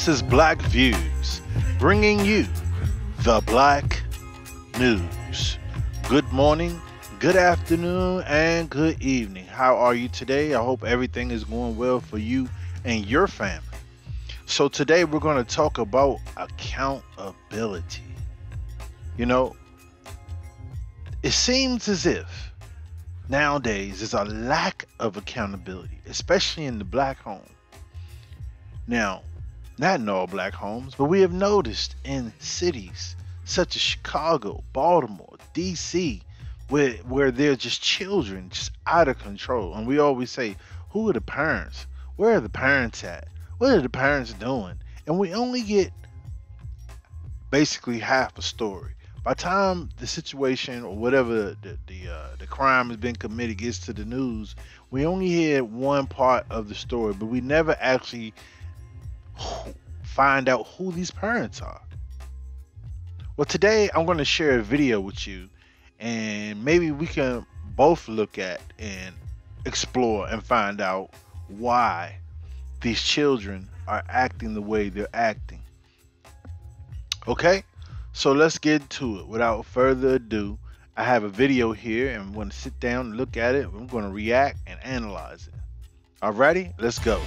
is Black Views, bringing you the Black News. Good morning, good afternoon, and good evening. How are you today? I hope everything is going well for you and your family. So today we're going to talk about accountability. You know, it seems as if nowadays there's a lack of accountability, especially in the Black home. Now, not in all Black homes, but we have noticed in cities such as Chicago, Baltimore, DC, where they're just children just out of control. And we always say, who are the parents? Where are the parents at? What are the parents doing? And we only get basically half a story. By the time the situation or whatever the crime has been committed gets to the news, we only hear one part of the story, but we never actually find out who these parents are. Well, today I'm going to share a video with you, and maybe we can both look at and explore and find out why these children are acting the way they're acting. Okay, so let's get to it. Without further ado, I have a video here, and I'm going to sit down and look at it. I'm going to react and analyze it. Alrighty, let's go.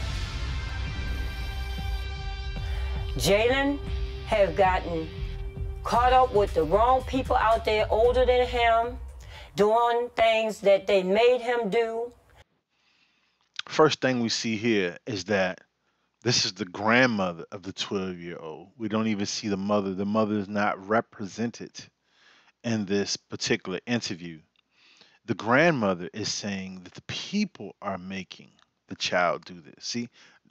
Jalen have gotten caught up with the wrong people out there older than him, doing things that they made him do. First thing we see here is that this is the grandmother of the 12-year-old. We don't even see the mother. The mother is not represented in this particular interview. The grandmother is saying that the people are making the child do this. See,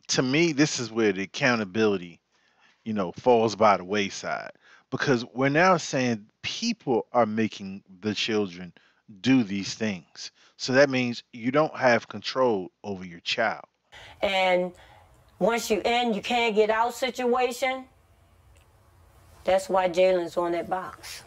to me, this is where the accountability, falls by the wayside, because we're now saying people are making the children do these things. So that means you don't have control over your child. And once you in, you can't get out situation. That's why Jalen's on that box.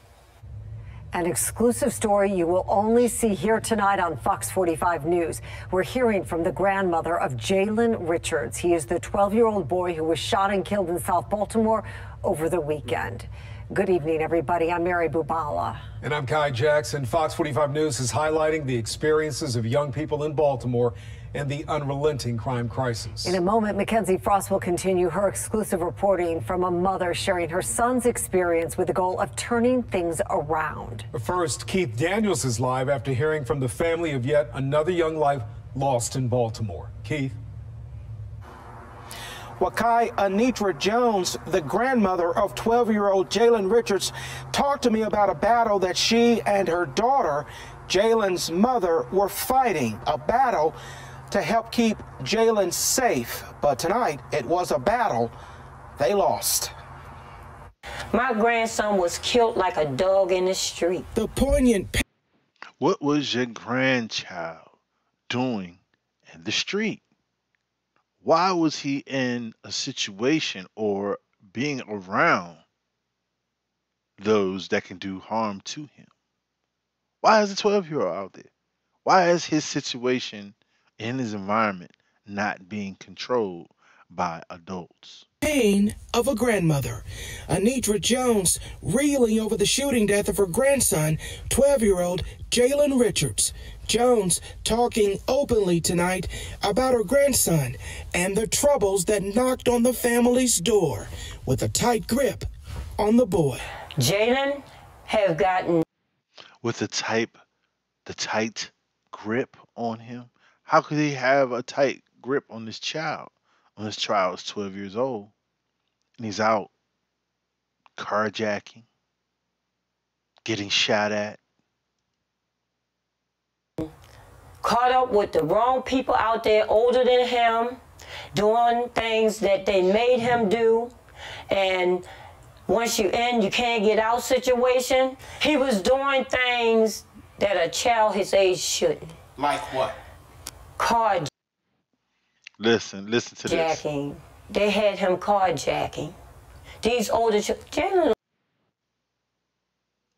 An exclusive story you will only see here tonight on Fox 45 News. We're hearing from the grandmother of Jalen Richards. He is the 12-year-old boy who was shot and killed in South Baltimore over the weekend. Good evening, everybody. I'm Mary Bubala. And I'm Kai Jackson. Fox 45 News is highlighting the experiences of young people in Baltimore and the unrelenting crime crisis. In a moment, Mackenzie Frost will continue her exclusive reporting from a mother sharing her son's experience with the goal of turning things around. But first, Keith Daniels is live after hearing from the family of yet another young life lost in Baltimore. Keith. Wakai Anitra Jones, the grandmother of 12-year-old Jalen Richards, talked to me about a battle that she and her daughter, Jalen's mother, were fighting. A battle to help keep Jalen safe. But tonight, it was a battle they lost. My grandson was killed like a dog in the street. The poignant. What was your grandchild doing in the street? Why was he in a situation or being around those that can do harm to him? Why is a 12-year-old out there? Why is his situation in his environment not being controlled by adults? Pain of a grandmother. Anitra Jones reeling over the shooting death of her grandson, 12-year-old Jalen Richards. Jones talking openly tonight about her grandson and the troubles that knocked on the family's door with a tight grip on the boy. Jalen have gotten with the tight grip on him. How could he have a tight grip on this child? When this child is 12 years old and he's out carjacking, getting shot at. Caught up with the wrong people out there older than him, doing things that they made him do. And once you in, you can't get out situation. He was doing things that a child his age shouldn't. Like what? Carjacking. Listen to this. They had him carjacking. These older children,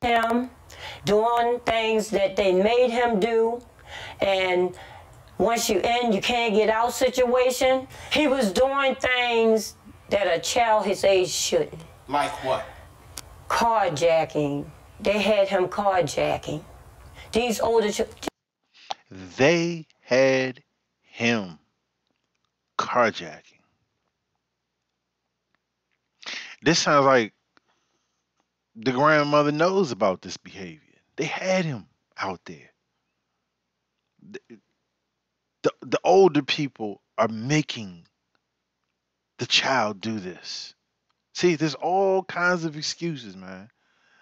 him doing things that they made him do. And once you in, you can't get out situation. He was doing things that a child his age shouldn't. Like what? Carjacking. They had him carjacking. These older They had him carjacking. This sounds like the grandmother knows about this behavior. They had him out there. The older people are making the child do this. See, there's all kinds of excuses, man.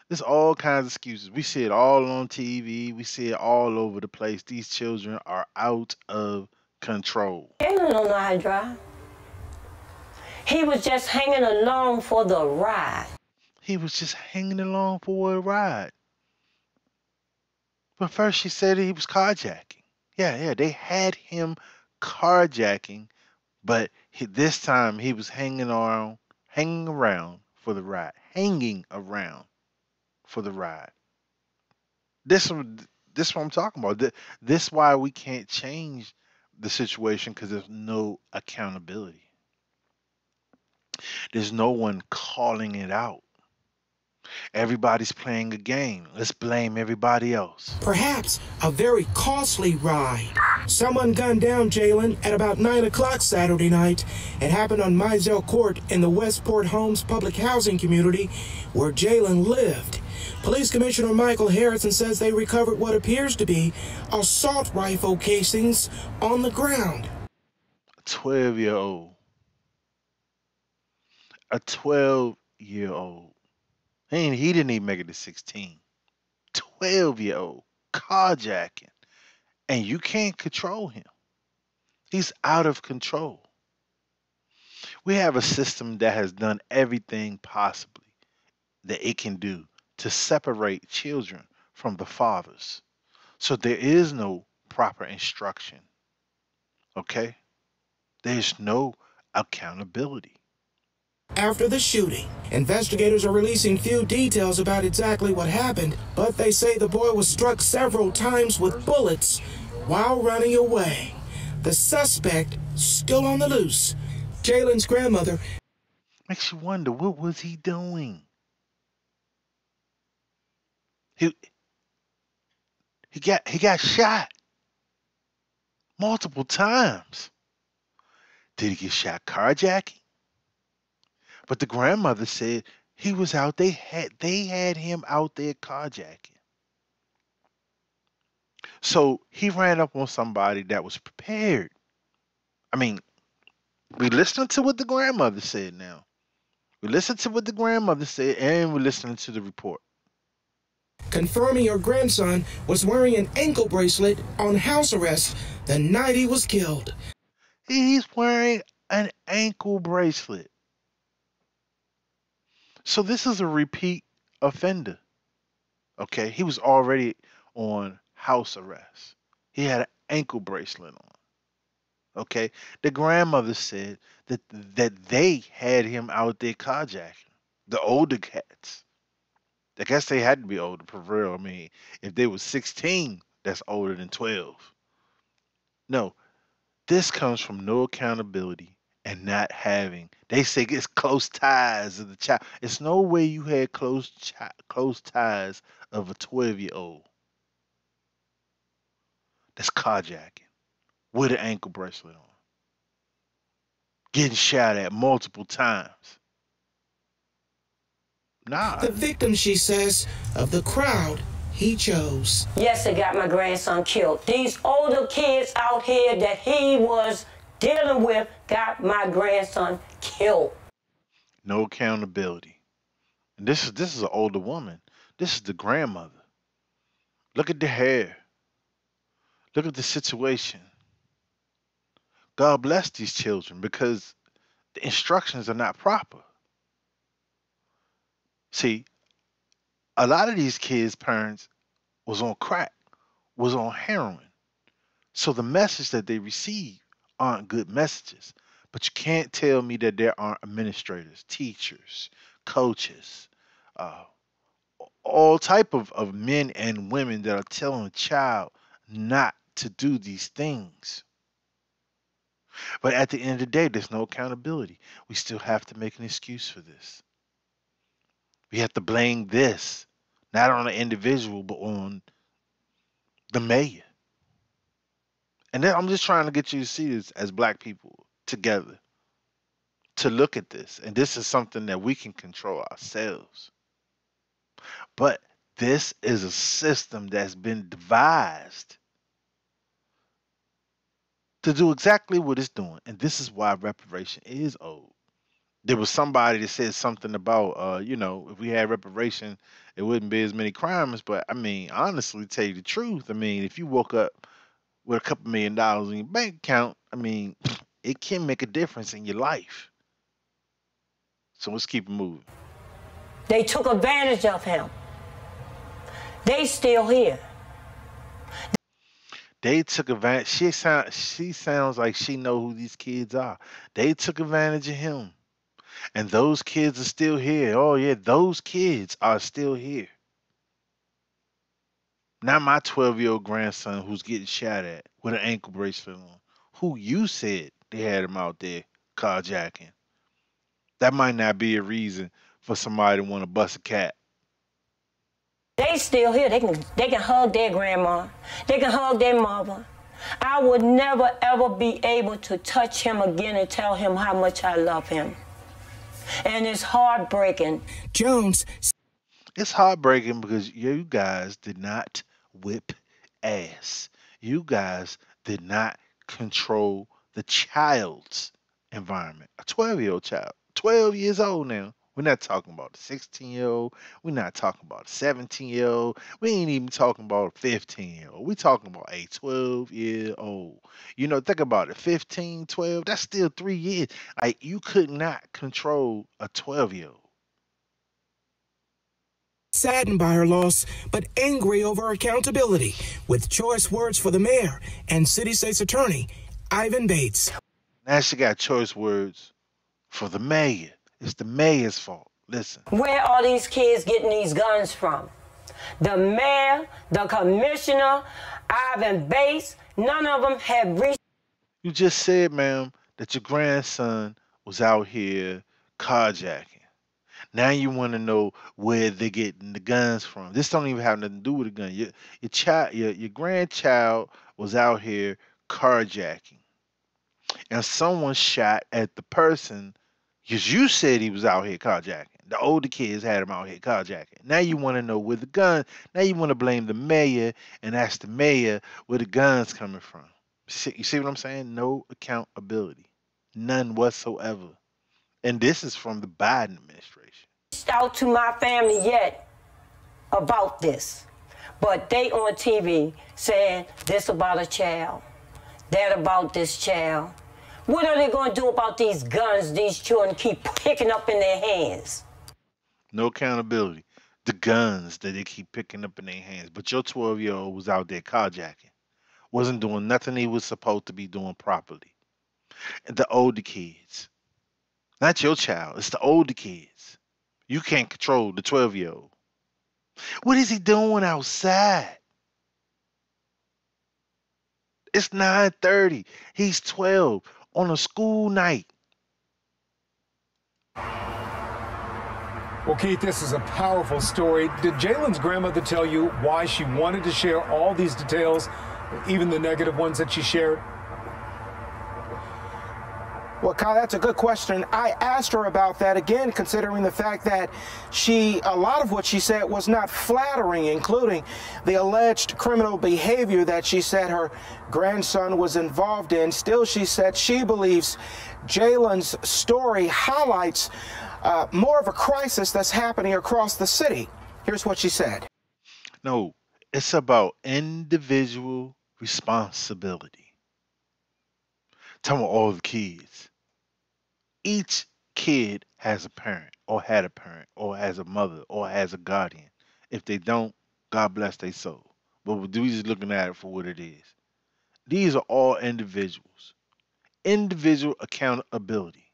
There's all kinds of excuses. We see it all on TV. We see it all over the place. These children are out of control. Jalen don't know how to drive. He was just hanging along for the ride. He was just hanging along for a ride. But first she said he was carjacking. Yeah, they had him carjacking, but this time he was hanging around for the ride. Hanging around for the ride. This what I'm talking about. This why we can't change the situation because there's no accountability. There's no one calling it out. Everybody's playing a game. Let's blame everybody else. Perhaps a very costly ride. Someone gunned down Jalen at about 9 o'clock Saturday night. It happened on Mizell Court in the Westport Homes public housing community where Jalen lived. Police Commissioner Michael Harrison says they recovered what appears to be assault rifle casings on the ground. A 12-year-old. A 12-year-old. He didn't even make it to 16. 12-year-old carjacking. And you can't control him. He's out of control. We have a system that has done everything possibly that it can do to separate children from the fathers. So there is no proper instruction. Okay? There's no accountability. After the shooting, investigators are releasing few details about exactly what happened, but they say the boy was struck several times with bullets while running away. The suspect still on the loose. Jalen's grandmother Makes you wonder, what was he doing? He got shot multiple times. Did he get shot carjacking? But the grandmother said he was out. They had him out there carjacking. So he ran up on somebody that was prepared. I mean, we listening to what the grandmother said now. We listened to what the grandmother said, and we're listening to the report. confirming her grandson was wearing an ankle bracelet on house arrest the night he was killed. He's wearing an ankle bracelet. So this is a repeat offender. Okay, he was already on house arrest. He had an ankle bracelet on. Okay, the grandmother said that they had him out there carjacking. The older cats. I guess they had to be older for real. I mean, if they was 16, that's older than 12. No, this comes from no accountability and not having. They say it's close ties of the child. It's no way you had close ties of a 12-year-old that's carjacking with an ankle bracelet on, getting shot at multiple times. Nah. The victim, she says, of the crowd he chose. Yes, it got my grandson killed. These older kids out here that he was dealing with got my grandson killed. No accountability. And this is an older woman. This is the grandmother. Look at the hair. Look at the situation. God bless these children because the instructions are not proper. See, a lot of these kids' parents was on crack, was on heroin. So the message that they receive aren't good messages. But you can't tell me that there aren't administrators, teachers, coaches, all type of men and women that are telling a child not to do these things. But at the end of the day, there's no accountability. We still have to make an excuse for this. We have to blame this, not on the individual, but on the mayor. And then I'm just trying to get you to see this as black people together to look at this. And this is something that we can control ourselves. But this is a system that's been devised to do exactly what it's doing. And this is why reparation is old. There was somebody that said something about, if we had reparation, it wouldn't be as many crimes. But I mean, honestly, to tell you the truth, I mean, if you woke up with a couple $1,000,000 in your bank account, I mean, it can make a difference in your life. So let's keep it moving. They took advantage of him. They still here. They took advantage. She sounds like she know who these kids are. They took advantage of him. And those kids are still here. Oh yeah, those kids are still here. Not my 12-year-old grandson who's getting shot at with an ankle bracelet on. Who you said they had him out there carjacking. That might not be a reason for somebody to want to bust a cat. They still here. They can hug their grandma. They can hug their mother. I would never ever be able to touch him again and tell him how much I love him. And it's heartbreaking. Jones. It's heartbreaking because you guys did not whip ass. You guys did not control the child's environment. A 12-year-old child. 12 years old now. We're not talking about a 16-year-old. We're not talking about a 17-year-old. We ain't even talking about a 15-year-old. We're talking about a 12-year-old. Think about it. 15, 12, that's still 3 years. Like, you could not control a 12-year-old. Saddened by her loss, but angry over accountability, with choice words for the mayor and City State's Attorney, Ivan Bates. Now she got choice words for the mayor. It's the mayor's fault. Listen. Where are these kids getting these guns from? The mayor, the commissioner, Ivan Bates, none of them have reached. You just said, ma'am, that your grandson was out here carjacking. Now you want to know where they're getting the guns from. This don't even have nothing to do with a gun. Your grandchild was out here carjacking, and someone shot at the person because you said he was out here carjacking. The older kids had him out here carjacking. Now you want to know where the gun. Now you want to blame the mayor and ask the mayor where the gun's coming from. You see what I'm saying? No accountability, none whatsoever. And this is from the Biden administration. Out to my family yet about this, but they on TV saying this about a child, that about this child. What are they going to do about these guns these children keep picking up in their hands? No accountability. The guns that they keep picking up in their hands. But your 12-year-old was out there carjacking, wasn't doing nothing he was supposed to be doing properly. And the older kids, not your child, it's the older kids. You can't control the 12-year-old. What is he doing outside? It's 9:30. He's 12 on a school night. Well, Keith, this is a powerful story. Did Jalen's grandmother tell you why she wanted to share all these details, even the negative ones that she shared? Well, Kyle, that's a good question. I asked her about that again, considering the fact that a lot of what she said was not flattering, including the alleged criminal behavior that she said her grandson was involved in. Still, she said she believes Jalen's story highlights more of a crisis that's happening across the city. Here's what she said. No, it's about individual responsibility. Talking about all the kids. Each kid has a parent, or had a parent, or has a mother, or has a guardian. If they don't, God bless their soul. But we're just looking at it for what it is. These are all individuals. Individual accountability.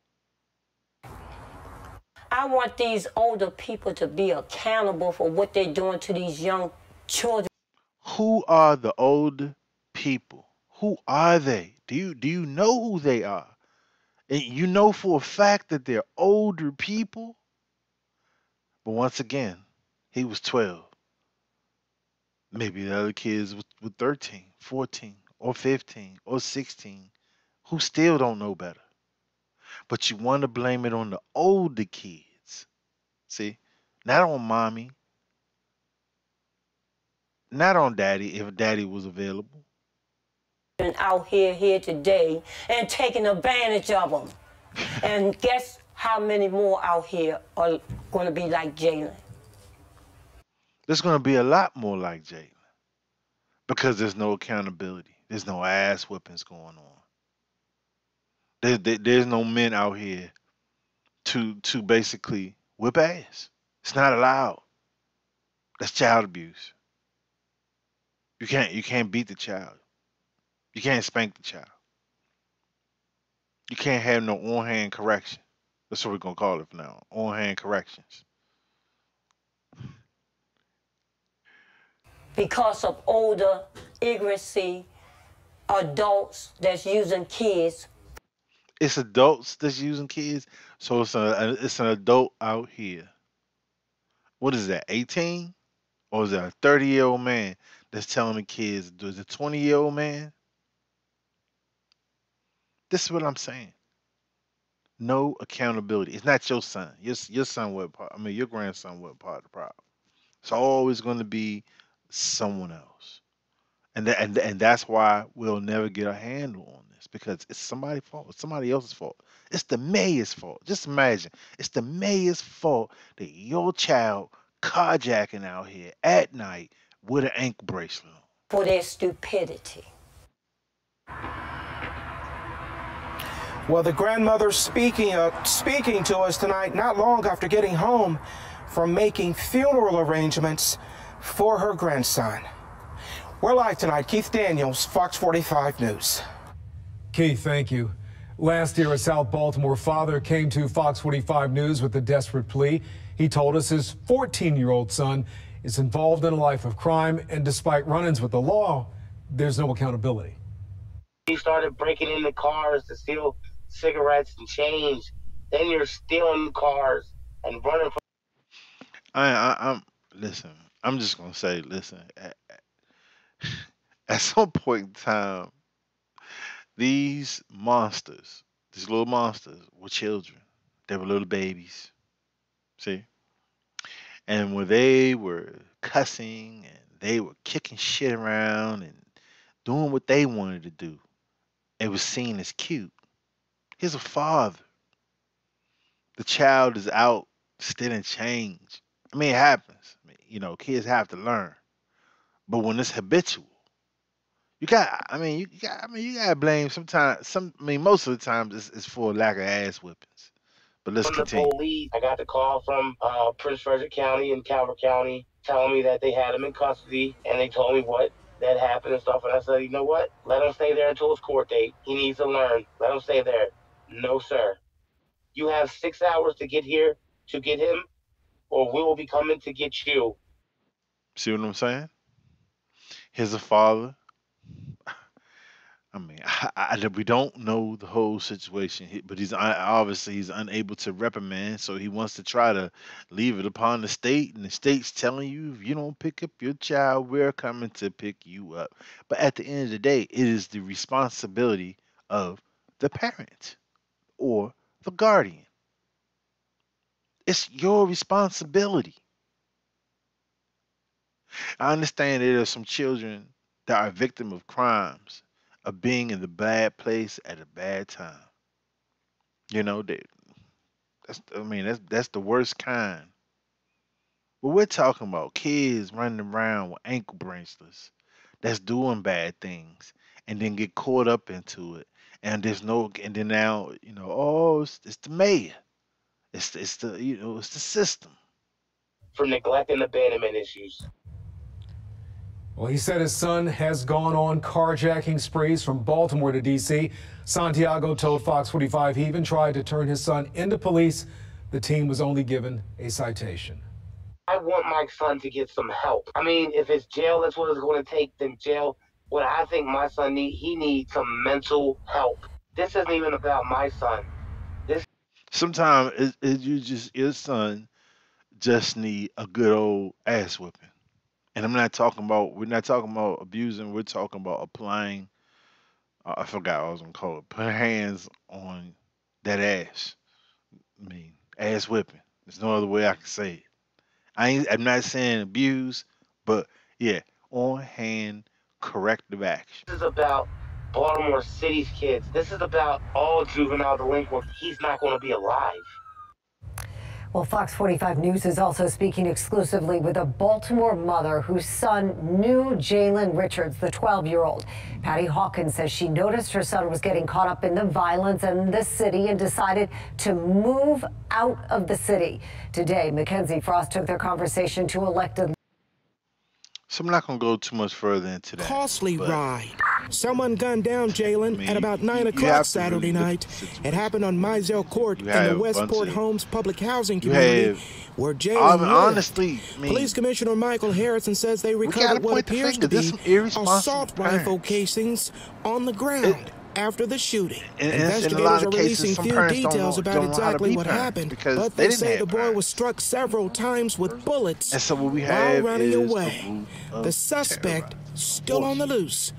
I want these older people to be accountable for what they're doing to these young children. Who are the older people? Who are they? Do you know who they are? And you know for a fact that they're older people. But once again, he was 12. Maybe the other kids were 13, 14, or 15, or 16, who still don't know better. But you want to blame it on the older kids. See? Not on mommy, not on daddy if daddy was available. And out here today and taking advantage of them. And guess how many more out here are going to be like Jalen? There's going to be a lot more like Jalen because there's no accountability. There's no ass whippings going on. There's no men out here to basically whip ass. It's not allowed. That's child abuse. You can't beat the child. You can't spank the child. You can't have no on hand correction. That's what we're gonna call it from now. On hand corrections. Because of older ignorancy adults that's using kids. It's adults that's using kids, so it's an adult out here. What is that? 18, or is that a 30-year-old man that's telling the kids? Is it a 20-year-old man? This is what I'm saying. No accountability. It's not your son. Your son was part. I mean, your grandson was part of the problem. It's always going to be someone else, and that's why we'll never get a handle on this because it's somebody's fault. It's somebody else's fault. It's the mayor's fault. Just imagine, it's the mayor's fault that your child carjacking out here at night with an ankle bracelet on. For their stupidity. Well, the grandmother speaking to us tonight, not long after getting home from making funeral arrangements for her grandson. We're live tonight. Keith Daniels, Fox 45 News. Keith, thank you. Last year, a South Baltimore father came to Fox 45 News with a desperate plea. He told us his 14-year-old son is involved in a life of crime, and despite run-ins with the law, there's no accountability. He started breaking into cars to steal cigarettes and change. Then you're stealing cars and running from. I'm listen. I'm just gonna say, listen. At some point in time, these monsters, these little monsters, were children. They were little babies. See, and when they were cussing and they were kicking shit around and doing what they wanted to do, it was seen as cute. Here's a father. The child is out stealing change. I mean, it happens. I mean, kids have to learn. But when it's habitual, you gotta blame sometimes. Most of the times it's for lack of ass whippings. But let's From the continue. police, I got the call from Prince Frederick County and Calvert County telling me that they had him in custody, and they told me what that happened and stuff. And I said, you know what? Let him stay there until his court date. He needs to learn. Let him stay there. No, sir. You have 6 hours to get here to get him, or we will be coming to get you. See what I'm saying? Here's a father. I mean, we don't know the whole situation, but obviously he's unable to reprimand, so he wants to try to leave it upon the state, and the state's telling you if you don't pick up your child, we're coming to pick you up. But at the end of the day, it is the responsibility of the parent or the guardian. It's your responsibility. I understand there are some children that are victim of crimes, of being in the bad place at a bad time. You know, that's the worst kind. But we're talking about kids running around with ankle bracelets that's doing bad things and then get caught up into it. And then now, oh, it's the mayor. It's the system. For neglect and abandonment issues. Well, he said his son has gone on carjacking sprees from Baltimore to D.C. Santiago told Fox 45 he even tried to turn his son into police. The teen was only given a citation. I want my son to get some help. I mean, if it's jail, that's what it's going to take, then jail. what I think my son he needs some mental help. This isn't even about my son. This Sometimes your son just need a good old ass whipping. And we're not talking about abusing, we're talking about applying, I forgot what I was gonna call it, put hands on that ass. I mean, ass whipping. There's no other way I can say it. I'm not saying abuse, but yeah, on hand corrective action. is about Baltimore City's kids. This is about all juvenile delinquents. He's not going to be alive. Well, Fox 45 News is also speaking exclusively with a Baltimore mother whose son knew Jalen Richards, the 12-year-old. Patty Hawkins says she noticed her son was getting caught up in the violence in the city and decided to move out of the city. Today, Mackenzie Frost took their conversation to elected. So I'm not gonna go too much further into that. Costly but ride. Someone gunned down Jalen I mean, at about 9 you o'clock have to Saturday really look at night. the situation. It happened on Mizell Court You in the have a Westport bunch of- Homes public housing you community have- where Jalen lived. honestly, I mean, Police Commissioner Michael Harrison says they gotta recovered what point the appears finger. to There's be some irresponsible assault rifle parents. casings on the ground after the shooting. in a lot Investigators of are cases, releasing some few parents don't details know- about don't know how to exactly be what parents happened, because but they they didn't say have the boy was parents. struck several times with bullets And so what we while have running is away. a group of The suspect terrorized still on the forces. loose.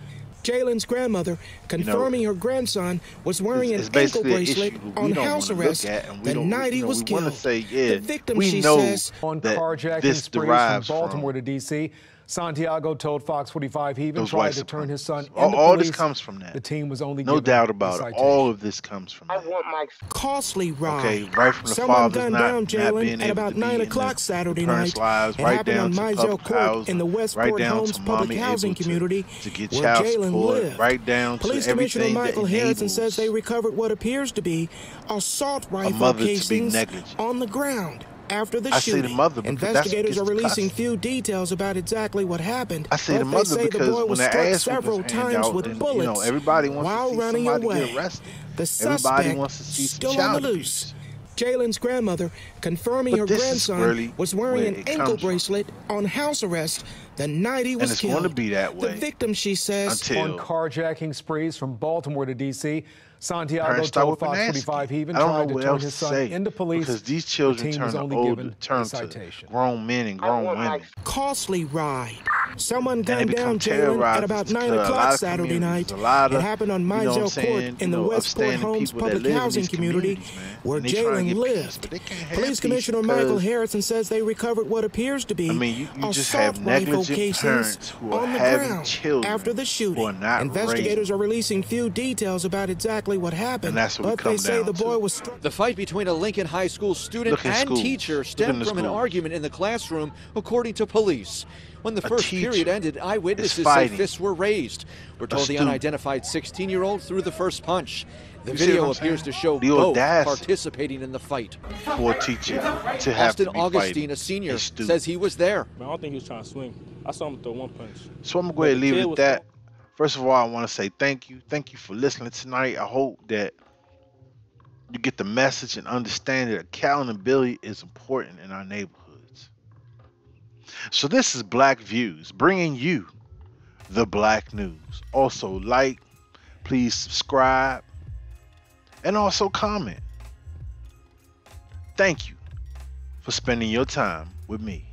Jalen's grandmother confirming her grandson was wearing It's an ankle basically an bracelet issue we on don't house wanna look arrest at, and we the don't- night he was we wanna killed. say, yeah, The victim, we she know says, On that carjacking this sprees from derives Baltimore from to D.C., Santiago told Fox 45 he even those tried white to turn his son supremacists. into All police. this comes from that. The team was only No given doubt a about it. citation. All of this comes from I that. want my costly ride. Okay, right from the Someone fathers gunned not down being Jalen at able about to be 9 in o'clock the Saturday parents' night. lives, It right happened down on to Mizell public Court housing, in the right Westport down Homes to public mommy housing able community to get where child Jalen support, lived. right down to Police Commissioner everything Michael that Harrison says they enables recovered what appears to be assault rifle mother to be casings negligent. on the ground. After the I say the shooting, mother because that's what investigators gets are the releasing custody. few details about exactly what happened. I say but the they mother say because the boy when was that struck ass several whippers hand times out, with and, bullets everybody wants while to see running somebody away. get arrested. The Everybody suspect wants to see some still on child the loose. abuse. Jalen's grandmother confirming But her this is grandson really was wearing where an it ankle comes from. bracelet on house arrest the night he And was it's killed. going to be that way The victim, she says, until On carjacking sprees from Baltimore to D.C., Santiago parents start told whipping Fox ass 45 he again. even I don't tried know to what turn else his to son say into police. because these The children team turn was to only older, given turn a to citation. grown men and grown women. costly ride. Someone And they gunned become down Jalen at terrorizers about to 9 a lot o'clock of Saturday night. communities, a lot It of, happened on you know what I'm Mizell Court saying, in the Westport upstanding Homes people that public live in housing these community communities, man. where And they trying to Jalen get peace, lived. but they can't have Police peace Commissioner because- Michael Harrison says they recovered what appears to be I mean, you just assault have rifle negligent casings parents who are on the having ground children after the who shooting. are not Investigators raising. are releasing few details about exactly what happened, And that's what we but they come say down the boy to. was struck. The fight between a Lincoln High School student Look in and schools. teacher Look in stemmed the from an schools. argument in the classroom, according to police. When the A first teacher period ended, eyewitnesses is say fighting fists were raised. We're told the student. unidentified 16-year-old threw the first punch. The You see video what I'm appears saying? to show The both audacity. participating in the fight. For a teacher to have Austin to be Augustine, fighting a senior, student. says he was there. Man, I don't think he was trying to swing. I saw him throw one punch. So I'm gonna go ahead and But the leave kid it at was that. First of all, I want to say thank you. Thank you for listening tonight. I hope that you get the message and understand that accountability is important in our neighborhoods. So this is Black Views, bringing you the Black News. Also like, please subscribe, and also comment. Thank you for spending your time with me.